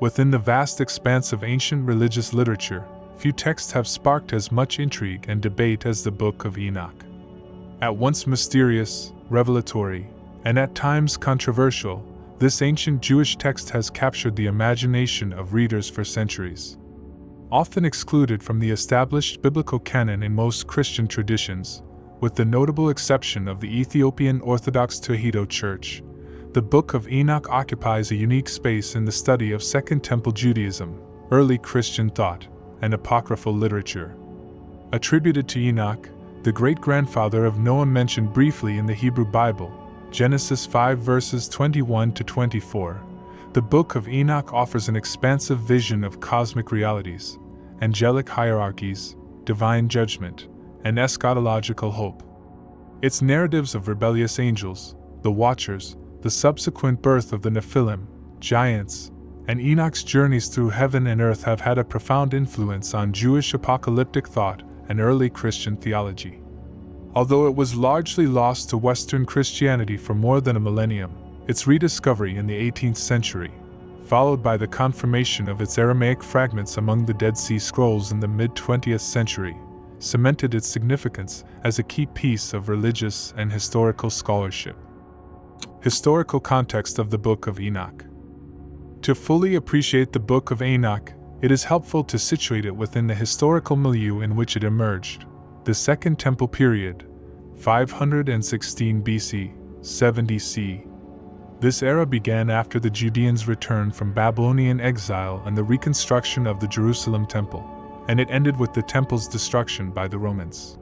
Within the vast expanse of ancient religious literature, few texts have sparked as much intrigue and debate as the Book of Enoch. At once mysterious, revelatory, and at times controversial, this ancient Jewish text has captured the imagination of readers for centuries. Often excluded from the established biblical canon in most Christian traditions, with the notable exception of the Ethiopian Orthodox Tewahedo Church, the Book of Enoch occupies a unique space in the study of Second Temple Judaism, early Christian thought, and apocryphal literature. Attributed to Enoch, the great-grandfather of Noah mentioned briefly in the Hebrew Bible, Genesis 5 verses 21 to 24, the Book of Enoch offers an expansive vision of cosmic realities, angelic hierarchies, divine judgment, and eschatological hope. Its narratives of rebellious angels, the Watchers, the subsequent birth of the Nephilim, giants, and Enoch's journeys through heaven and earth have had a profound influence on Jewish apocalyptic thought and early Christian theology. Although it was largely lost to Western Christianity for more than a millennium, its rediscovery in the 18th century, followed by the confirmation of its Aramaic fragments among the Dead Sea Scrolls in the mid-20th century, cemented its significance as a key piece of religious and historical scholarship. Historical context of the Book of Enoch. To fully appreciate the Book of Enoch, it is helpful to situate it within the historical milieu in which it emerged, the Second Temple period, 516 BC, 70 CE. This era began after the Judeans' return from Babylonian exile and the reconstruction of the Jerusalem Temple, and it ended with the temple's destruction by the Romans.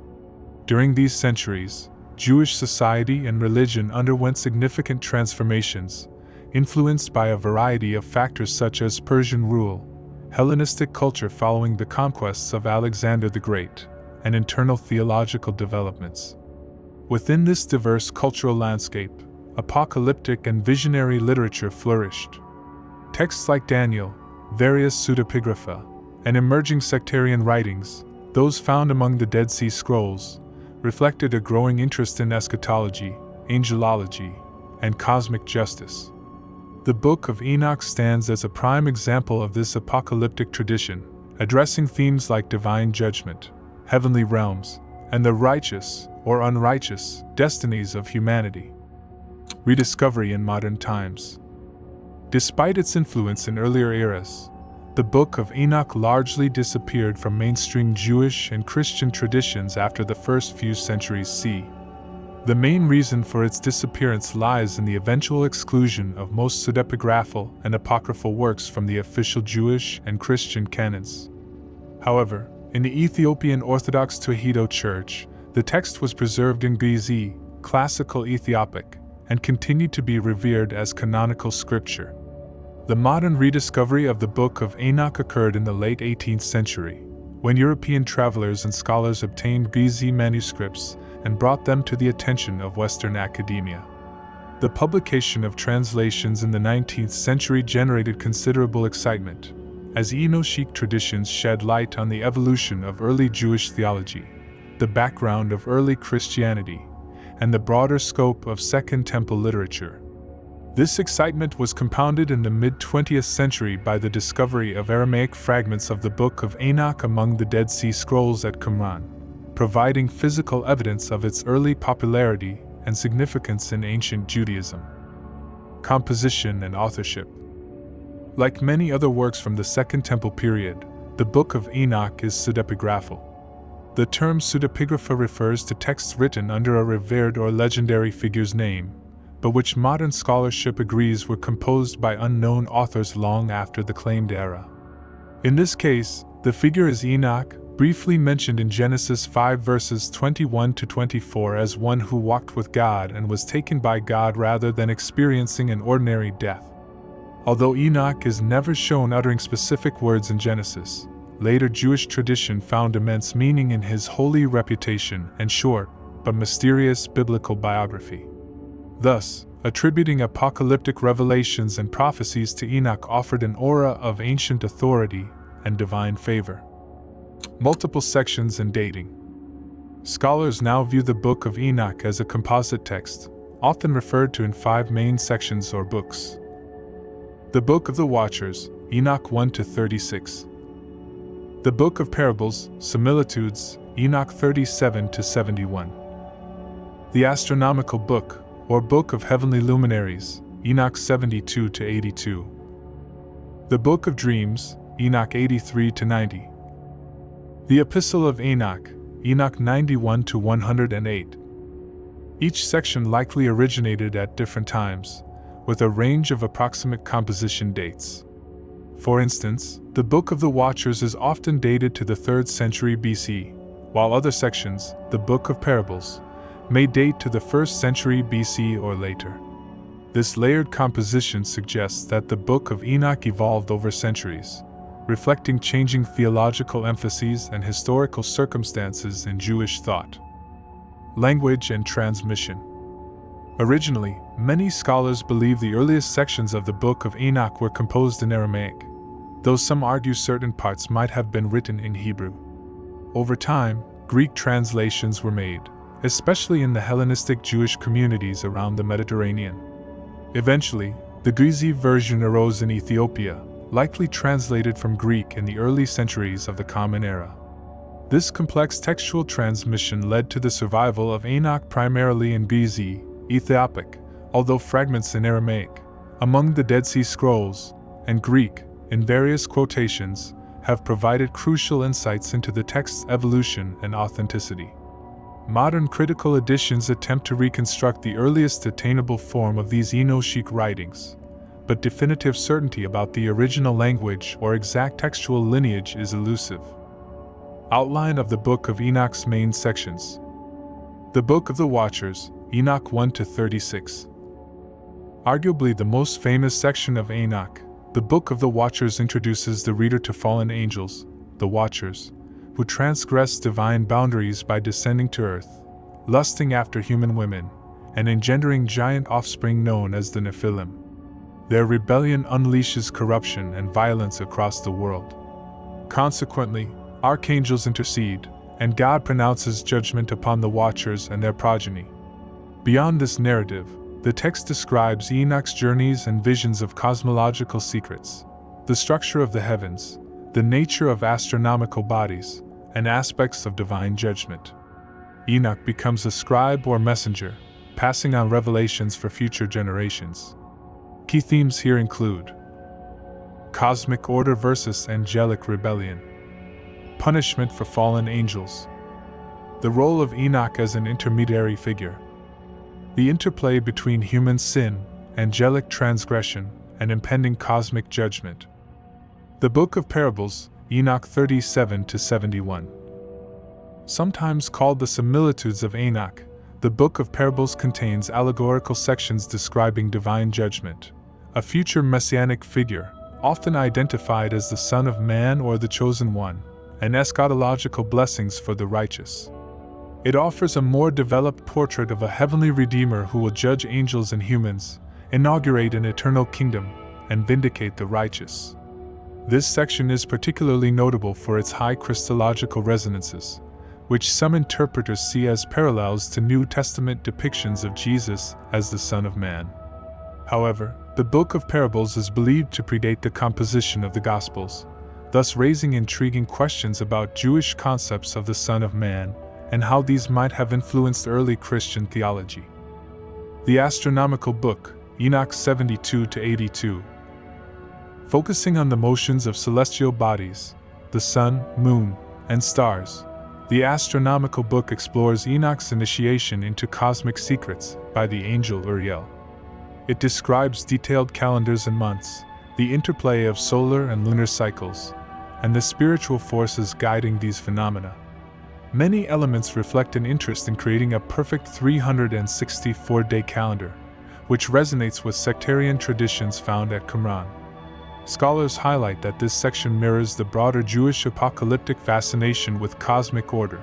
During these centuries, Jewish society and religion underwent significant transformations, influenced by a variety of factors such as Persian rule, Hellenistic culture following the conquests of Alexander the Great, and internal theological developments. Within this diverse cultural landscape, apocalyptic and visionary literature flourished. Texts like Daniel, various pseudepigrapha, and emerging sectarian writings, those found among the Dead Sea Scrolls, reflected a growing interest in eschatology, angelology, and cosmic justice. The Book of Enoch stands as a prime example of this apocalyptic tradition, addressing themes like divine judgment, heavenly realms, and the righteous or unrighteous destinies of humanity. Rediscovery in modern times. Despite its influence in earlier eras, the Book of Enoch largely disappeared from mainstream Jewish and Christian traditions after the first few centuries CE. The main reason for its disappearance lies in the eventual exclusion of most pseudepigraphal and apocryphal works from the official Jewish and Christian canons. However, in the Ethiopian Orthodox Tewahedo Church, the text was preserved in Gizi, classical Ethiopic, and continued to be revered as canonical scripture. The modern rediscovery of the Book of Enoch occurred in the late 18th century, when European travelers and scholars obtained Gizi manuscripts and brought them to the attention of Western academia. The publication of translations in the 19th century generated considerable excitement, as Enochic traditions shed light on the evolution of early Jewish theology, the background of early Christianity, and the broader scope of Second Temple literature. This excitement was compounded in the mid-20th century by the discovery of Aramaic fragments of the Book of Enoch among the Dead Sea Scrolls at Qumran, providing physical evidence of its early popularity and significance in ancient Judaism. Composition and authorship. Like many other works from the Second Temple period, the Book of Enoch is pseudepigraphal. The term pseudepigrapha refers to texts written under a revered or legendary figure's name, but which modern scholarship agrees were composed by unknown authors long after the claimed era. In this case, the figure is Enoch, briefly mentioned in Genesis 5 verses 21 to 24 as one who walked with God and was taken by God rather than experiencing an ordinary death. Although Enoch is never shown uttering specific words in Genesis, later Jewish tradition found immense meaning in his holy reputation and short, but mysterious biblical biography. Thus, attributing apocalyptic revelations and prophecies to Enoch offered an aura of ancient authority and divine favor. Multiple sections and dating. Scholars now view the Book of Enoch as a composite text, often referred to in 5 main sections or books. The Book of the Watchers, Enoch 1-36. The Book of Parables, Similitudes, Enoch 37-71. The Astronomical Book, or Book of Heavenly Luminaries, Enoch 72-82. The Book of Dreams, Enoch 83-90. The Epistle of Enoch, Enoch 91-108. Each section likely originated at different times, with a range of approximate composition dates. For instance, the Book of the Watchers is often dated to the 3rd century BC, while other sections, the Book of Parables, may date to the 1st century BC or later. This layered composition suggests that the Book of Enoch evolved over centuries, reflecting changing theological emphases and historical circumstances in Jewish thought. Language and transmission. Originally, many scholars believe the earliest sections of the Book of Enoch were composed in Aramaic, though some argue certain parts might have been written in Hebrew. Over time, Greek translations were made, especially in the Hellenistic Jewish communities around the Mediterranean. Eventually, the Gizeh version arose in Ethiopia, likely translated from Greek in the early centuries of the Common Era. This complex textual transmission led to the survival of Enoch primarily in Gizeh, Ethiopic, although fragments in Aramaic, among the Dead Sea Scrolls, and Greek, in various quotations, have provided crucial insights into the text's evolution and authenticity. Modern critical editions attempt to reconstruct the earliest attainable form of these Enochic writings, but definitive certainty about the original language or exact textual lineage is elusive. Outline of the Book of Enoch's main sections. The Book of the Watchers, Enoch 1-36. Arguably the most famous section of Enoch, the Book of the Watchers introduces the reader to fallen angels, the Watchers, who transgress divine boundaries by descending to earth, lusting after human women, and engendering giant offspring known as the Nephilim. Their rebellion unleashes corruption and violence across the world. Consequently, archangels intercede, and God pronounces judgment upon the Watchers and their progeny. Beyond this narrative, the text describes Enoch's journeys and visions of cosmological secrets, the structure of the heavens, the nature of astronomical bodies, and aspects of divine judgment. Enoch becomes a scribe or messenger, passing on revelations for future generations. Key themes here include cosmic order versus angelic rebellion, punishment for fallen angels, the role of Enoch as an intermediary figure, the interplay between human sin, angelic transgression, and impending cosmic judgment. The Book of Parables, Enoch 37-71. Sometimes called the Similitudes of Enoch, the Book of Parables contains allegorical sections describing divine judgment, a future messianic figure, often identified as the Son of Man or the Chosen One, and eschatological blessings for the righteous. It offers a more developed portrait of a heavenly Redeemer who will judge angels and humans, inaugurate an eternal kingdom, and vindicate the righteous. This section is particularly notable for its high Christological resonances, which some interpreters see as parallels to New Testament depictions of Jesus as the Son of Man. However, the Book of Parables is believed to predate the composition of the Gospels, thus raising intriguing questions about Jewish concepts of the Son of Man and how these might have influenced early Christian theology. The Astronomical Book, Enoch 72-82. Focusing on the motions of celestial bodies, the sun, moon, and stars, the Astronomical Book explores Enoch's initiation into cosmic secrets by the angel Uriel. It describes detailed calendars and months, the interplay of solar and lunar cycles, and the spiritual forces guiding these phenomena. Many elements reflect an interest in creating a perfect 364-day calendar, which resonates with sectarian traditions found at Qumran. Scholars highlight that this section mirrors the broader Jewish apocalyptic fascination with cosmic order,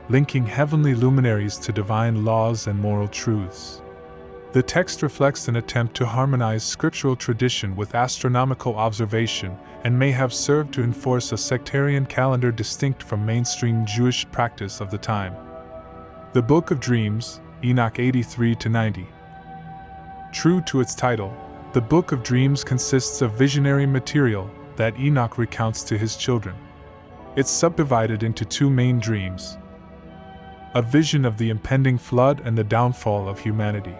linking heavenly luminaries to divine laws and moral truths. The text reflects an attempt to harmonize scriptural tradition with astronomical observation and may have served to enforce a sectarian calendar distinct from mainstream Jewish practice of the time. The Book of Dreams, Enoch 83-90. True to its title, The Book of Dreams consists of visionary material that Enoch recounts to his children. It's subdivided into two main dreams: a vision of the impending flood and the downfall of humanity,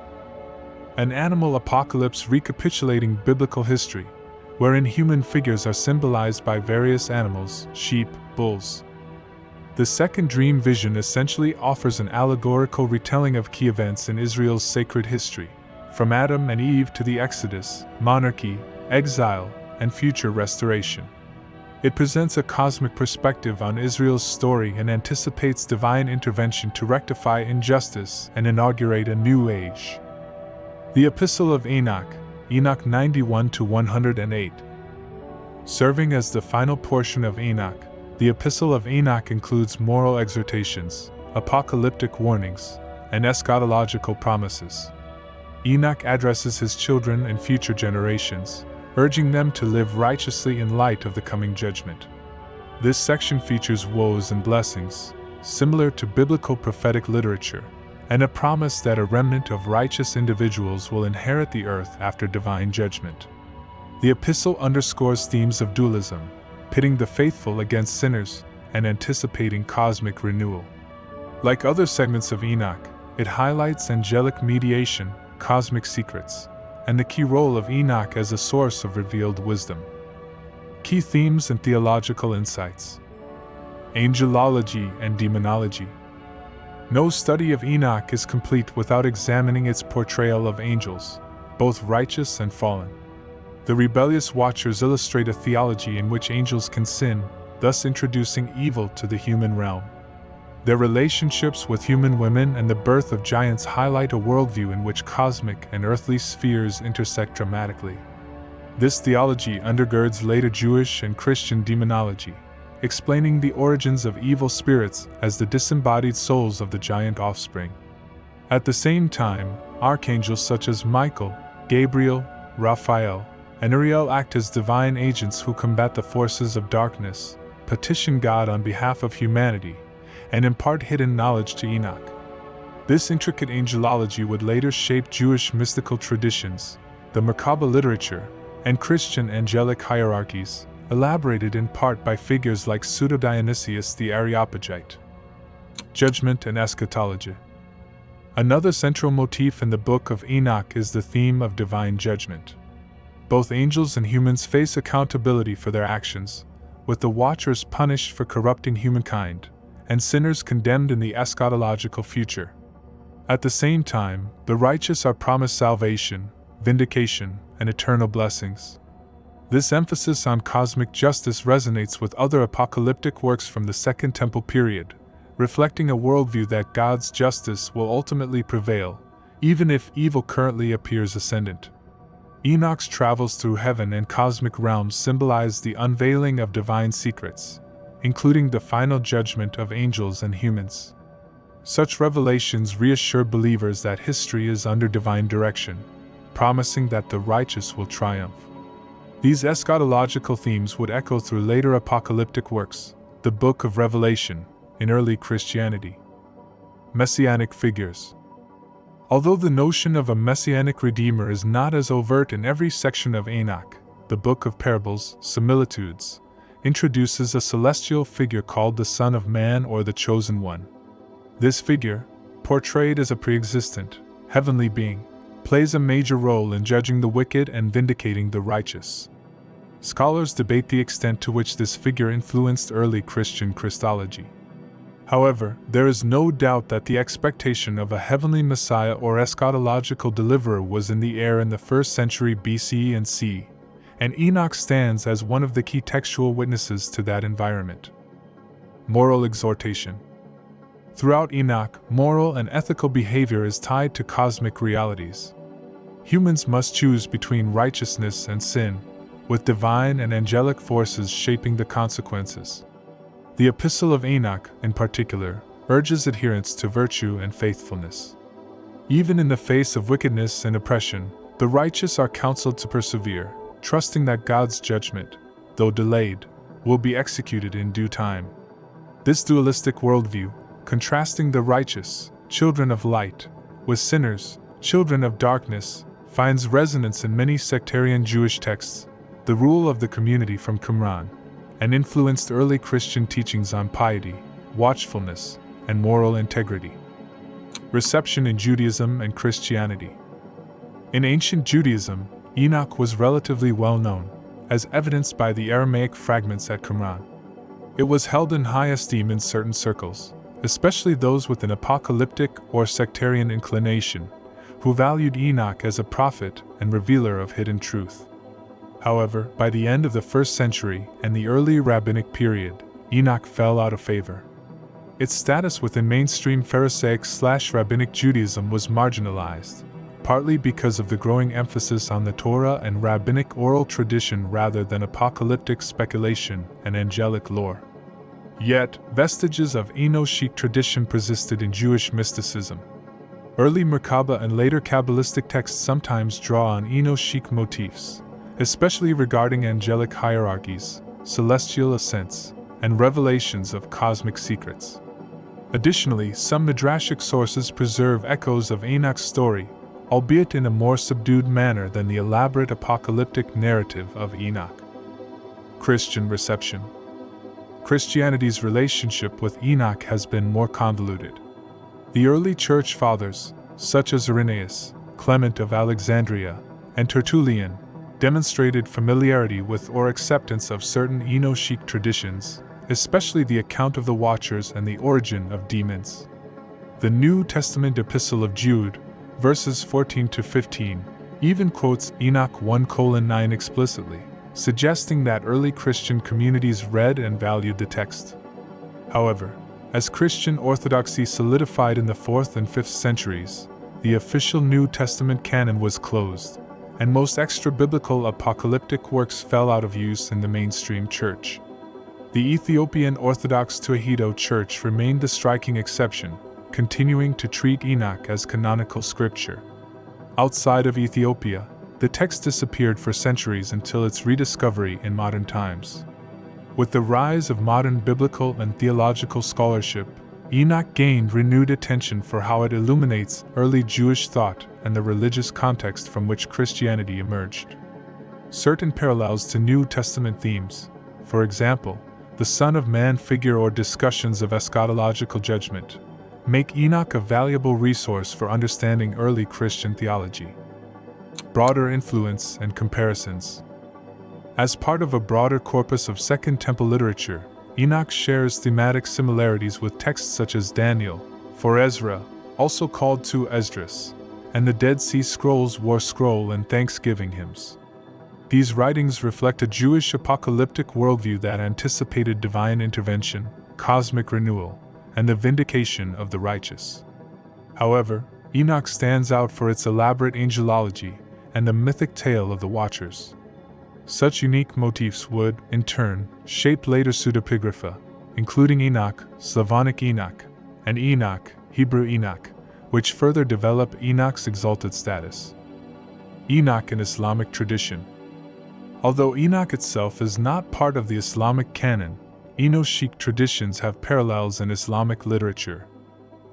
an animal apocalypse recapitulating biblical history, wherein human figures are symbolized by various animals, sheep, bulls. The second dream vision essentially offers an allegorical retelling of key events in Israel's sacred history, from Adam and Eve to the Exodus, monarchy, exile, and future restoration. It presents a cosmic perspective on Israel's story and anticipates divine intervention to rectify injustice and inaugurate a new age. The Epistle of Enoch, Enoch 91-108. Serving as the final portion of Enoch, the Epistle of Enoch includes moral exhortations, apocalyptic warnings, and eschatological promises. Enoch addresses his children and future generations, urging them to live righteously in light of the coming judgment. This section features woes and blessings, similar to biblical prophetic literature, and a promise that a remnant of righteous individuals will inherit the earth after divine judgment. The epistle underscores themes of dualism, pitting the faithful against sinners, and anticipating cosmic renewal. Like other segments of Enoch, it highlights angelic mediation, cosmic secrets, and the key role of Enoch as a source of revealed wisdom. Key themes and theological insights: angelology and demonology. No study of Enoch is complete without examining its portrayal of angels, both righteous and fallen. The rebellious watchers illustrate a theology in which angels can sin, thus introducing evil to the human realm. Their relationships with human women and the birth of giants highlight a worldview in which cosmic and earthly spheres intersect dramatically. This theology undergirds later Jewish and Christian demonology, explaining the origins of evil spirits as the disembodied souls of the giant offspring. At the same time, archangels such as Michael, Gabriel, Raphael, and Uriel act as divine agents who combat the forces of darkness, petition God on behalf of humanity, and impart hidden knowledge to Enoch. This intricate angelology would later shape Jewish mystical traditions, the Merkabah literature, and Christian angelic hierarchies, elaborated in part by figures like Pseudo-Dionysius the Areopagite. Judgment and eschatology. Another central motif in the Book of Enoch is the theme of divine judgment. Both angels and humans face accountability for their actions, with the watchers punished for corrupting humankind, and sinners condemned in the eschatological future. At the same time, the righteous are promised salvation, vindication, and eternal blessings. This emphasis on cosmic justice resonates with other apocalyptic works from the Second Temple period, reflecting a worldview that God's justice will ultimately prevail, even if evil currently appears ascendant. Enoch's travels through heaven and cosmic realms symbolize the unveiling of divine secrets, including the final judgment of angels and humans. Such revelations reassure believers that history is under divine direction, promising that the righteous will triumph. These eschatological themes would echo through later apocalyptic works, the Book of Revelation, in early Christianity. Messianic figures. Although the notion of a messianic redeemer is not as overt in every section of Enoch, the Book of Parables, Similitudes, introduces a celestial figure called the Son of Man or the Chosen One. This figure, portrayed as a pre-existent, heavenly being, plays a major role in judging the wicked and vindicating the righteous. Scholars debate the extent to which this figure influenced early Christian Christology. However, there is no doubt that the expectation of a heavenly Messiah or eschatological deliverer was in the air in the 1st century BC and C, and Enoch stands as one of the key textual witnesses to that environment. Moral exhortation. Throughout Enoch, moral and ethical behavior is tied to cosmic realities. Humans must choose between righteousness and sin, with divine and angelic forces shaping the consequences. The Epistle of Enoch, in particular, urges adherence to virtue and faithfulness. Even in the face of wickedness and oppression, the righteous are counseled to persevere, trusting that God's judgment, though delayed, will be executed in due time. This dualistic worldview, contrasting the righteous, children of light, with sinners, children of darkness, finds resonance in many sectarian Jewish texts, the rule of the community from Qumran, and influenced early Christian teachings on piety, watchfulness, and moral integrity. Reception in Judaism and Christianity. In ancient Judaism, Enoch was relatively well known, as evidenced by the Aramaic fragments at Qumran. It was held in high esteem in certain circles, especially those with an apocalyptic or sectarian inclination, who valued Enoch as a prophet and revealer of hidden truth. However, by the end of the 1st century and the early rabbinic period, Enoch fell out of favor. Its status within mainstream Pharisaic/rabbinic Judaism was marginalized, partly because of the growing emphasis on the Torah and rabbinic oral tradition rather than apocalyptic speculation and angelic lore. Yet, vestiges of Enochic tradition persisted in Jewish mysticism. Early Merkabah and later Kabbalistic texts sometimes draw on Enochic motifs, especially regarding angelic hierarchies, celestial ascents, and revelations of cosmic secrets. Additionally, some midrashic sources preserve echoes of Enoch's story, albeit in a more subdued manner than the elaborate apocalyptic narrative of Enoch. Christian reception. Christianity's relationship with Enoch has been more convoluted. The early church fathers, such as Irenaeus, Clement of Alexandria, and Tertullian, demonstrated familiarity with or acceptance of certain Enochic traditions, especially the account of the Watchers and the origin of demons. The New Testament Epistle of Jude, verses 14-15, even quotes Enoch 1:9 explicitly, suggesting that early Christian communities read and valued the text. However, as Christian orthodoxy solidified in the 4th and 5th centuries, the official New Testament canon was closed, and most extra-biblical apocalyptic works fell out of use in the mainstream church. The Ethiopian Orthodox Tewahedo Church remained the striking exception, continuing to treat Enoch as canonical scripture. Outside of Ethiopia, the text disappeared for centuries until its rediscovery in modern times. With the rise of modern biblical and theological scholarship, Enoch gained renewed attention for how it illuminates early Jewish thought and the religious context from which Christianity emerged. Certain parallels to New Testament themes, for example, the Son of Man figure or discussions of eschatological judgment, make Enoch a valuable resource for understanding early Christian theology. Broader influence and comparisons. As part of a broader corpus of Second Temple literature, Enoch shares thematic similarities with texts such as Daniel, for Ezra, also called to Esdras, and the Dead Sea Scrolls War Scroll and Thanksgiving hymns. These writings reflect a Jewish apocalyptic worldview that anticipated divine intervention, cosmic renewal, and the vindication of the righteous. However, Enoch stands out for its elaborate angelology and the mythic tale of the Watchers. Such unique motifs would, in turn, shape later pseudepigrapha, including Enoch, Slavonic Enoch, and Enoch, Hebrew Enoch, which further develop Enoch's exalted status. Enoch in Islamic tradition. Although Enoch itself is not part of the Islamic canon, Enochic traditions have parallels in Islamic literature.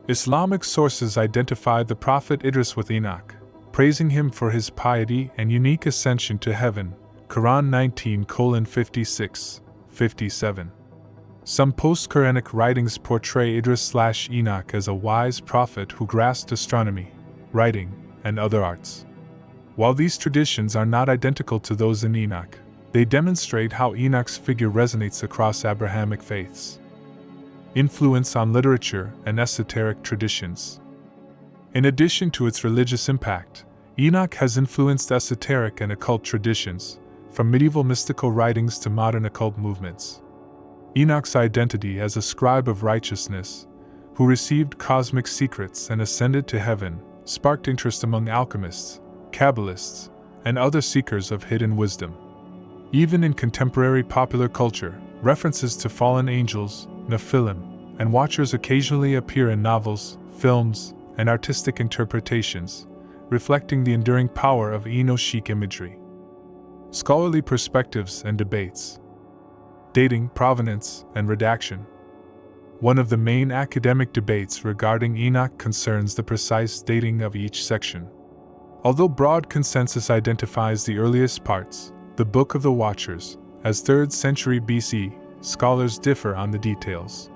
Islamic sources identify the prophet Idris with Enoch, praising him for his piety and unique ascension to heaven, Quran 19:56-57. Some post-Quranic writings portray Idris/Enoch as a wise prophet who grasped astronomy, writing, and other arts. While these traditions are not identical to those in Enoch, they demonstrate how Enoch's figure resonates across Abrahamic faiths. Influence on literature and esoteric traditions. In addition to its religious impact, Enoch has influenced esoteric and occult traditions, from medieval mystical writings to modern occult movements. Enoch's identity as a scribe of righteousness, who received cosmic secrets and ascended to heaven, sparked interest among alchemists, Kabbalists, and other seekers of hidden wisdom. Even in contemporary popular culture, references to fallen angels, Nephilim, and Watchers occasionally appear in novels, films, and artistic interpretations, reflecting the enduring power of Enochic imagery. Scholarly perspectives and debates. Dating, provenance, and redaction. One of the main academic debates regarding Enoch concerns the precise dating of each section. Although broad consensus identifies the earliest parts, the Book of the Watchers, as 3rd century BC, scholars differ on the details.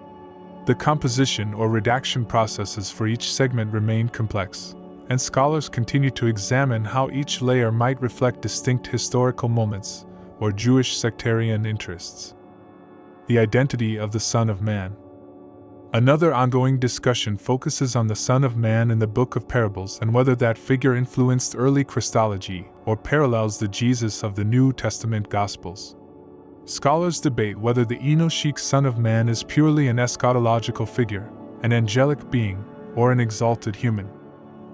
The composition or redaction processes for each segment remain complex, and scholars continue to examine how each layer might reflect distinct historical moments or Jewish sectarian interests. The identity of the Son of Man. Another ongoing discussion focuses on the Son of Man in the Book of Parables and whether that figure influenced early Christology or parallels the Jesus of the New Testament Gospels. Scholars debate whether the Enochic Son of Man is purely an eschatological figure, an angelic being, or an exalted human.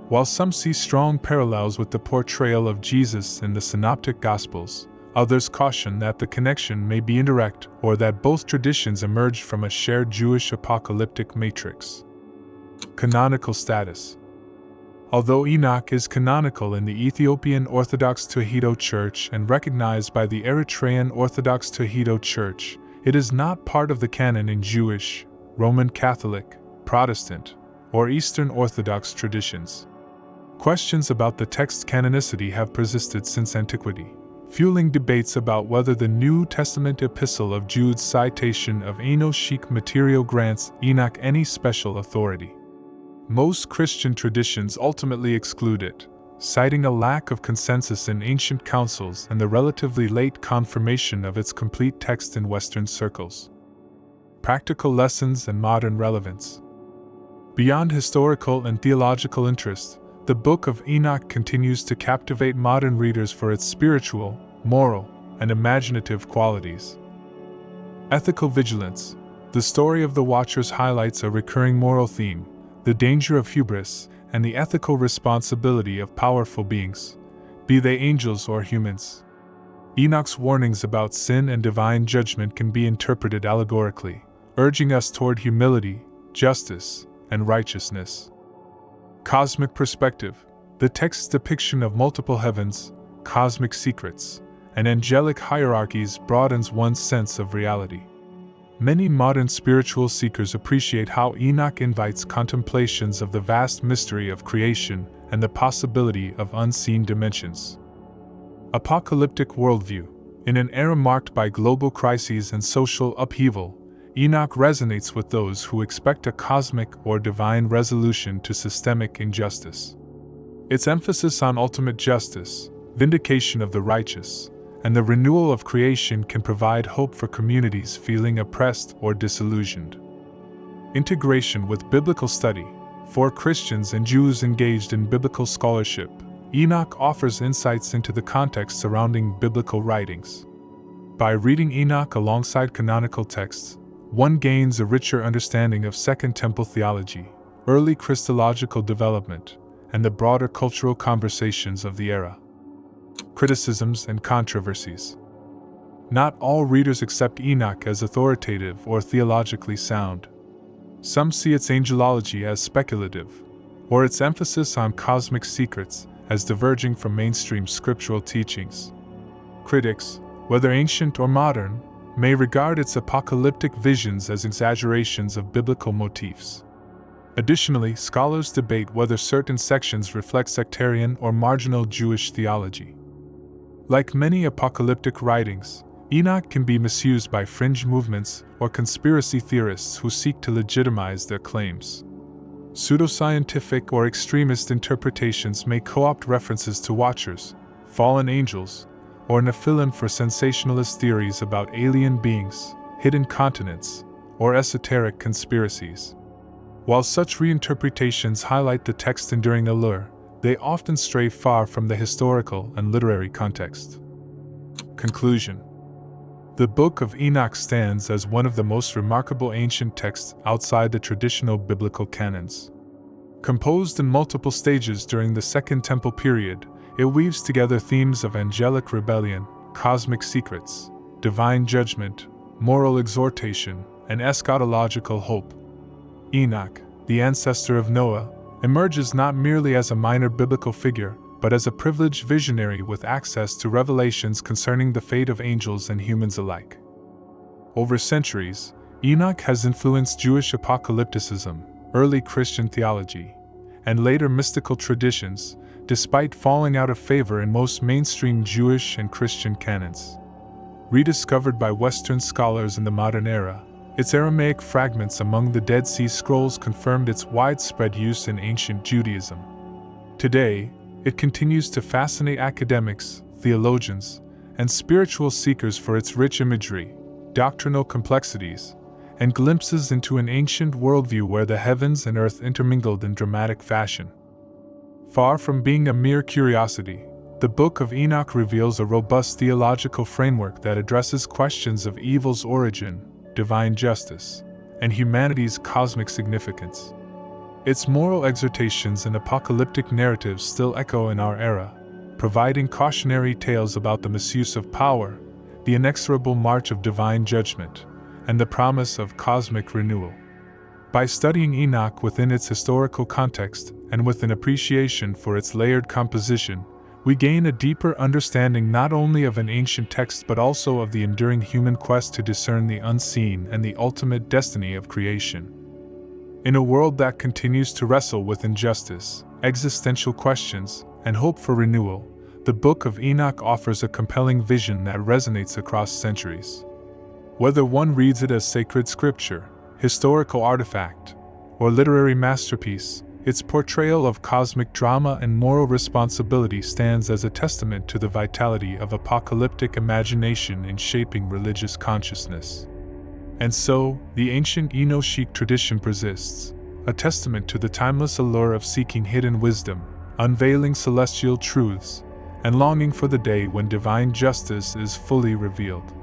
While some see strong parallels with the portrayal of Jesus in the Synoptic Gospels, others caution that the connection may be indirect or that both traditions emerged from a shared Jewish apocalyptic matrix. Canonical status. Although Enoch is canonical in the Ethiopian Orthodox Tewahedo Church and recognized by the Eritrean Orthodox Tewahedo Church, it is not part of the canon in Jewish, Roman Catholic, Protestant, or Eastern Orthodox traditions. Questions about the text's canonicity have persisted since antiquity, fueling debates about whether the New Testament Epistle of Jude's citation of Enochic material grants Enoch any special authority. Most Christian traditions ultimately exclude it, citing a lack of consensus in ancient councils and the relatively late confirmation of its complete text in Western circles. Practical lessons and modern relevance. Beyond historical and theological interest, the Book of Enoch continues to captivate modern readers for its spiritual, moral, and imaginative qualities. Ethical vigilance. The story of the Watchers highlights a recurring moral theme: the danger of hubris and the ethical responsibility of powerful beings, be they angels or humans. Enoch's warnings about sin and divine judgment can be interpreted allegorically, urging us toward humility, justice, and righteousness. Cosmic perspective. The text's depiction of multiple heavens, cosmic secrets, and angelic hierarchies broadens one's sense of reality. Many modern spiritual seekers appreciate how Enoch invites contemplations of the vast mystery of creation and the possibility of unseen dimensions. Apocalyptic worldview. In an era marked by global crises and social upheaval, Enoch resonates with those who expect a cosmic or divine resolution to systemic injustice. Its emphasis on ultimate justice, vindication of the righteous, and the renewal of creation can provide hope for communities feeling oppressed or disillusioned. Integration with biblical study. For Christians and Jews engaged in biblical scholarship, Enoch offers insights into the context surrounding biblical writings. By reading Enoch alongside canonical texts, one gains a richer understanding of Second Temple theology, early Christological development, and the broader cultural conversations of the era. Criticisms and controversies. Not all readers accept Enoch as authoritative or theologically sound. Some see its angelology as speculative, or its emphasis on cosmic secrets as diverging from mainstream scriptural teachings. Critics, whether ancient or modern, may regard its apocalyptic visions as exaggerations of biblical motifs. Additionally, scholars debate whether certain sections reflect sectarian or marginal Jewish theology. Like many apocalyptic writings, Enoch can be misused by fringe movements or conspiracy theorists who seek to legitimize their claims. Pseudoscientific or extremist interpretations may co-opt references to watchers, fallen angels, or Nephilim for sensationalist theories about alien beings, hidden continents, or esoteric conspiracies. While such reinterpretations highlight the text's enduring allure, they often stray far from the historical and literary context. Conclusion. The Book of Enoch stands as one of the most remarkable ancient texts outside the traditional biblical canons. Composed in multiple stages during the Second Temple period, it weaves together themes of angelic rebellion, cosmic secrets, divine judgment, moral exhortation, and eschatological hope. Enoch, the ancestor of Noah, emerges not merely as a minor biblical figure, but as a privileged visionary with access to revelations concerning the fate of angels and humans alike. Over centuries, Enoch has influenced Jewish apocalypticism, early Christian theology, and later mystical traditions, despite falling out of favor in most mainstream Jewish and Christian canons. Rediscovered by Western scholars in the modern era, its Aramaic fragments among the Dead Sea Scrolls confirmed its widespread use in ancient Judaism. Today, it continues to fascinate academics, theologians, and spiritual seekers for its rich imagery, doctrinal complexities, and glimpses into an ancient worldview where the heavens and earth intermingled in dramatic fashion. Far from being a mere curiosity, the Book of Enoch reveals a robust theological framework that addresses questions of evil's origin, divine justice, and humanity's cosmic significance. Its moral exhortations and apocalyptic narratives still echo in our era, providing cautionary tales about the misuse of power, the inexorable march of divine judgment, and the promise of cosmic renewal. By studying Enoch within its historical context and with an appreciation for its layered composition, we gain a deeper understanding not only of an ancient text but also of the enduring human quest to discern the unseen and the ultimate destiny of creation. In a world that continues to wrestle with injustice, existential questions, and hope for renewal, the Book of Enoch offers a compelling vision that resonates across centuries. Whether one reads it as sacred scripture, historical artifact, or literary masterpiece, its portrayal of cosmic drama and moral responsibility stands as a testament to the vitality of apocalyptic imagination in shaping religious consciousness. And so, the ancient Enochic tradition persists, a testament to the timeless allure of seeking hidden wisdom, unveiling celestial truths, and longing for the day when divine justice is fully revealed.